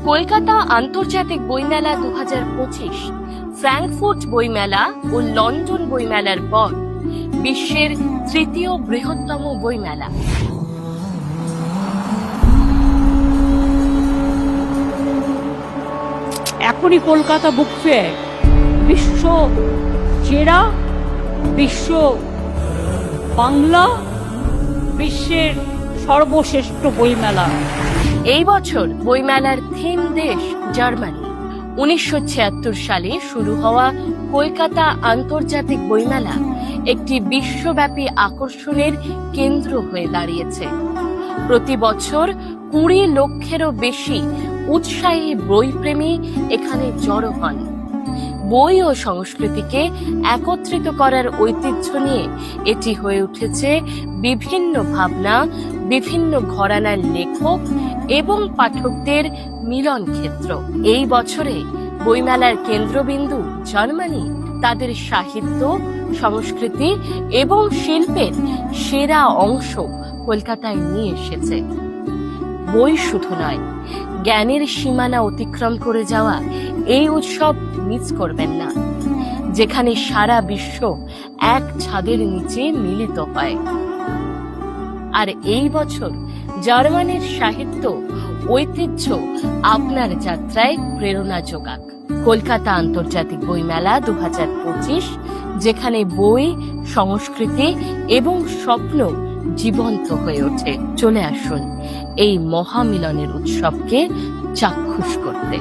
কলকাতা আন্তর্জাতিক বইমেলা 2025, ফ্র্যাঙ্কফুর্ট বইমেলা ও লন্ডন বইমেলার পর বিশ্বের তৃতীয় বৃহত্তম বইমেলা। এখনই কলকাতা বুক ফেয়ার বিশ্ব সেরা, বিশ্ব বাংলা, বিশ্বের সর্বশ্রেষ্ঠ বইমেলা। এই বছর বইমেলার থিম দেশ জার্মানি। 1976 সালে শুরু হওয়া কলকাতা আন্তর্জাতিক বইমেলা একটি বিশ্বব্যাপী আকর্ষণের কেন্দ্র হয়ে দাঁড়িয়েছে। প্রতি বছর 20 লক্ষেরও বেশি উৎসাহী বইপ্রেমী এখানে জড়ো হন। বই ও সংস্কৃতিকে একত্রিত করার ঐতিহ্য নিয়ে এটি হয়ে উঠেছে বিভিন্ন ভাবনা, বিভিন্ন ঘরানার লেখক এবং পাঠকদের মিলন ক্ষেত্র। এই বছরে বইমেলার কেন্দ্রবিন্দু জার্মানি তাদের সাহিত্য, সংস্কৃতি এবং শিল্পের সেরা অংশ কলকাতায় নিয়ে এসেছে। বই শুধু নয়, জ্ঞানের সীমানা অতিক্রম করে যাওয়া এই উৎসব মিস করবেন না, যেখানে সারা বিশ্ব এক ছাদের নিচে মিলিত হয়। আর এই বছর জার্মানির সাহিত্য ঐতিহ্য আপনার যাত্রায় প্রেরণা যোগাক। কলকাতা আন্তর্জাতিক বইমেলা 2025, যেখানে বই, সংস্কৃতি এবং স্বপ্ন জীবন্ত হয়ে ওঠে। চলে আসুন এই মহামিলনের উৎসবকে চাক্ষুষ করতে।